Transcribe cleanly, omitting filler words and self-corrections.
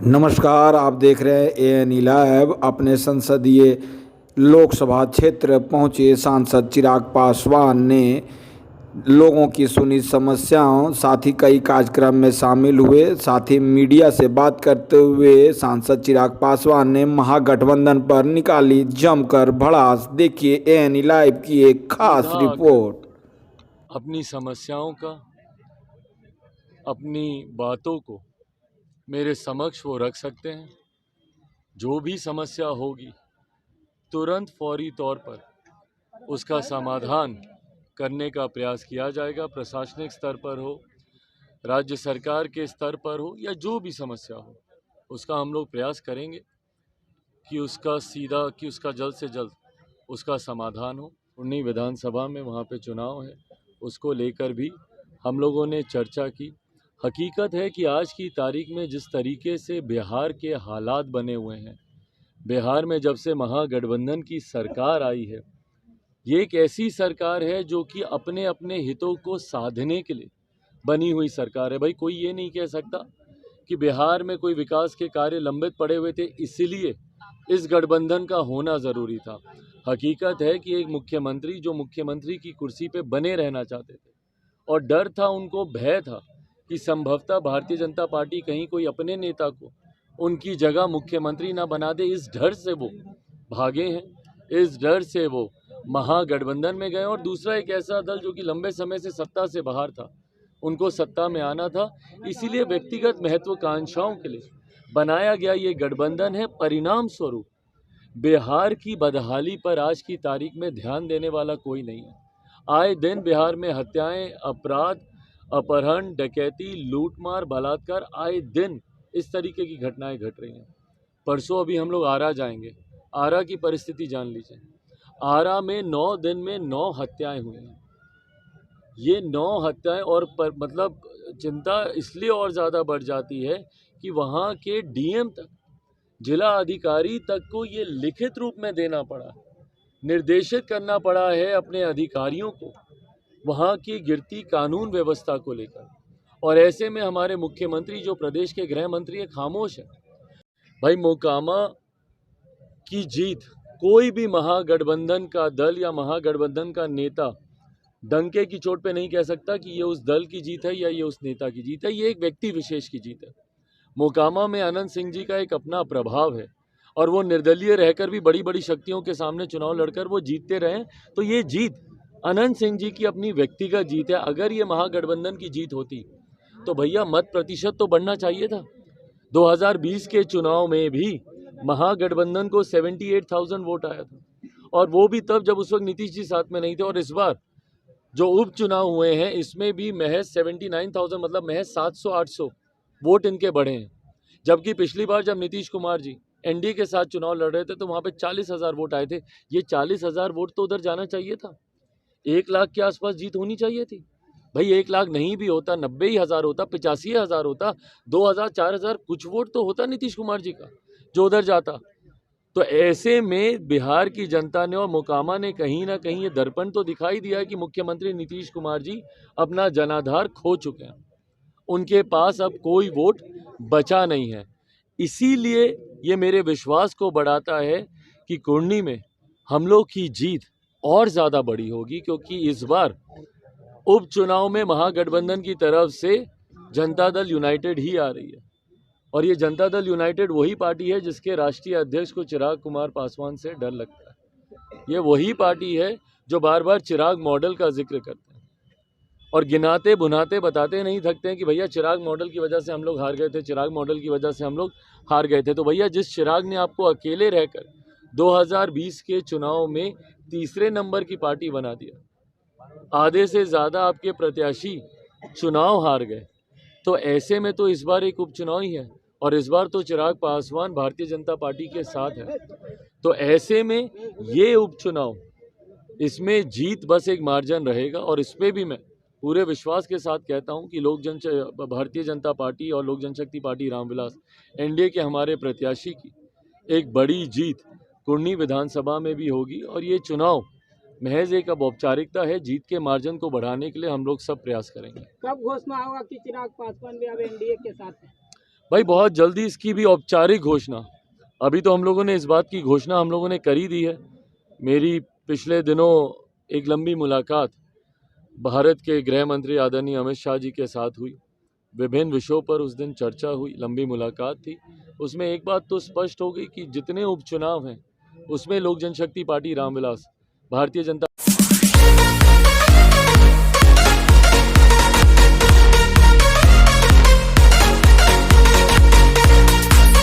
नमस्कार, आप देख रहे हैं एएनई लाइव। अपने संसदीय लोकसभा क्षेत्र पहुंचे सांसद चिराग पासवान ने लोगों की सुनी समस्याओं, साथ ही कई कार्यक्रम में शामिल हुए। साथ ही मीडिया से बात करते हुए सांसद चिराग पासवान ने महागठबंधन पर निकाली जमकर भड़ास। देखिए एएनई लाइव की एक खास रिपोर्ट। अपनी समस्याओं का, अपनी बातों को मेरे समक्ष वो रख सकते हैं। जो भी समस्या होगी तुरंत फौरी तौर पर उसका समाधान करने का प्रयास किया जाएगा। प्रशासनिक स्तर पर हो, राज्य सरकार के स्तर पर हो, या जो भी समस्या हो उसका हम लोग प्रयास करेंगे कि उसका जल्द से जल्द उसका समाधान हो। 19 विधानसभा में वहाँ पे चुनाव है, उसको लेकर भी हम लोगों ने चर्चा की। हकीकत है कि आज की तारीख में जिस तरीके से बिहार के हालात बने हुए हैं, बिहार में जब से महागठबंधन की सरकार आई है, ये एक ऐसी सरकार है जो कि अपने अपने हितों को साधने के लिए बनी हुई सरकार है। भाई, कोई ये नहीं कह सकता कि बिहार में कोई विकास के कार्य लंबित पड़े हुए थे इसलिए इस गठबंधन का होना ज़रूरी था। हकीकत है कि एक मुख्यमंत्री जो मुख्यमंत्री की कुर्सी पे बने रहना चाहते थे और डर था, उनको भय था कि संभवतः भारतीय जनता पार्टी कहीं कोई अपने नेता को उनकी जगह मुख्यमंत्री ना बना दे, इस डर से वो भागे हैं। इस डर से वो महागठबंधन में गए। और दूसरा एक ऐसा दल जो कि लंबे समय से सत्ता से बाहर था, उनको सत्ता में आना था, इसीलिए व्यक्तिगत महत्वाकांक्षाओं के लिए बनाया गया ये गठबंधन है। परिणाम स्वरूप बिहार की बदहाली पर आज की तारीख में ध्यान देने वाला कोई नहीं है। आए दिन बिहार में हत्याएं, अपराध, अपहरण, डकैती, लूटमार, बलात्कार, आए दिन इस तरीके की घटनाएं घट रही हैं। परसों अभी हम लोग आरा जाएंगे, आरा की परिस्थिति जान लीजिए। आरा में 9 दिन में 9 हत्याएं हुई हैं। ये 9 हत्याएं मतलब चिंता इसलिए और ज़्यादा बढ़ जाती है कि वहाँ के डीएम तक, जिला अधिकारी तक को ये लिखित रूप में देना पड़ा, निर्देशित करना पड़ा है अपने अधिकारियों को वहाँ की गिरती कानून व्यवस्था को लेकर। और ऐसे में हमारे मुख्यमंत्री जो प्रदेश के गृह मंत्री है, खामोश है। भाई, मोकामा की जीत कोई भी महागठबंधन का दल या महागठबंधन का नेता डंके की चोट पे नहीं कह सकता कि ये उस दल की जीत है या ये उस नेता की जीत है। ये एक व्यक्ति विशेष की जीत है। मोकामा में अनंत सिंह जी का एक अपना प्रभाव है और वो निर्दलीय रहकर भी बड़ी बड़ी शक्तियों के सामने चुनाव लड़कर वो जीतते रहे। तो ये जीत अनंत सिंह जी की अपनी व्यक्तिगत जीत है। अगर ये महागठबंधन की जीत होती तो भैया मत प्रतिशत तो बढ़ना चाहिए था। 2020 के चुनाव में भी महागठबंधन को 78,000 वोट आया था, और वो भी तब जब उस वक्त नीतीश जी साथ में नहीं थे। और इस बार जो उपचुनाव हुए हैं इसमें भी महज 79,000, मतलब महज 700-800 वोट इनके बढ़े हैं। जबकि पिछली बार जब नीतीश कुमार जी एनडीए के साथ चुनाव लड़ रहे थे तो वहाँ पे 40,000 वोट आए थे। ये 40,000 वोट तो उधर जाना चाहिए था। 1 लाख के आसपास जीत होनी चाहिए थी। भाई, 1 लाख नहीं भी होता, 90 ही हज़ार होता, 85,000 होता, 2,000 4,000 कुछ वोट तो होता नीतीश कुमार जी का जो उधर जाता। तो ऐसे में बिहार की जनता ने और मोकामा ने कहीं ना कहीं ये दर्पण तो दिखाई दिया कि मुख्यमंत्री नीतीश कुमार जी अपना जनाधार खो चुके हैं। उनके पास अब कोई वोट बचा नहीं है। इसीलिए ये मेरे विश्वास को बढ़ाता है कि कुर्नी में हम लोग की जीत और ज़्यादा बड़ी होगी, क्योंकि इस बार उपचुनाव में महागठबंधन की तरफ से जनता दल यूनाइटेड ही आ रही है। और ये जनता दल यूनाइटेड वही पार्टी है जिसके राष्ट्रीय अध्यक्ष को चिराग कुमार पासवान से डर लगता है। ये वही पार्टी है जो बार बार चिराग मॉडल का जिक्र करते हैं और गिनाते भुनाते बताते नहीं थकते हैं कि भैया चिराग मॉडल की वजह से हम लोग हार गए थे, चिराग मॉडल की वजह से हम लोग हार गए थे। तो भैया, जिस चिराग ने आपको अकेले रहकर 2020 के चुनाव में तीसरे नंबर की पार्टी बना दिया, आधे से ज़्यादा आपके प्रत्याशी चुनाव हार गए, तो ऐसे में तो इस बार एक उपचुनाव ही है और इस बार तो चिराग पासवान भारतीय जनता पार्टी के साथ है। तो ऐसे में ये उपचुनाव, इसमें जीत बस एक मार्जिन रहेगा। और इस पर भी मैं पूरे विश्वास के साथ कहता हूं कि भारतीय जनता पार्टी और लोक जनशक्ति पार्टी रामविलास एनडीए के हमारे प्रत्याशी की एक बड़ी जीत कुर्नी विधानसभा में भी होगी। और ये चुनाव महज एक अब औपचारिकता है। जीत के मार्जिन को बढ़ाने के लिए हम लोग सब प्रयास करेंगे। कब घोषणा होगा कि चिराग पासवान भी अब एनडीए के साथ हैं? भाई बहुत जल्दी इसकी भी औपचारिक घोषणा, अभी तो हम लोगों ने इस बात की घोषणा हम लोगों ने करी दी है। मेरी पिछले दिनों एक लंबी मुलाकात भारत के गृह मंत्री आदरणीय अमित शाह जी के साथ हुई। विभिन्न विषयों पर उस दिन चर्चा हुई, लंबी मुलाकात थी। उसमें एक बात तो स्पष्ट हो गई कि जितने उपचुनाव हैं उसमें लोक जनशक्ति पार्टी रामविलास भारतीय जनता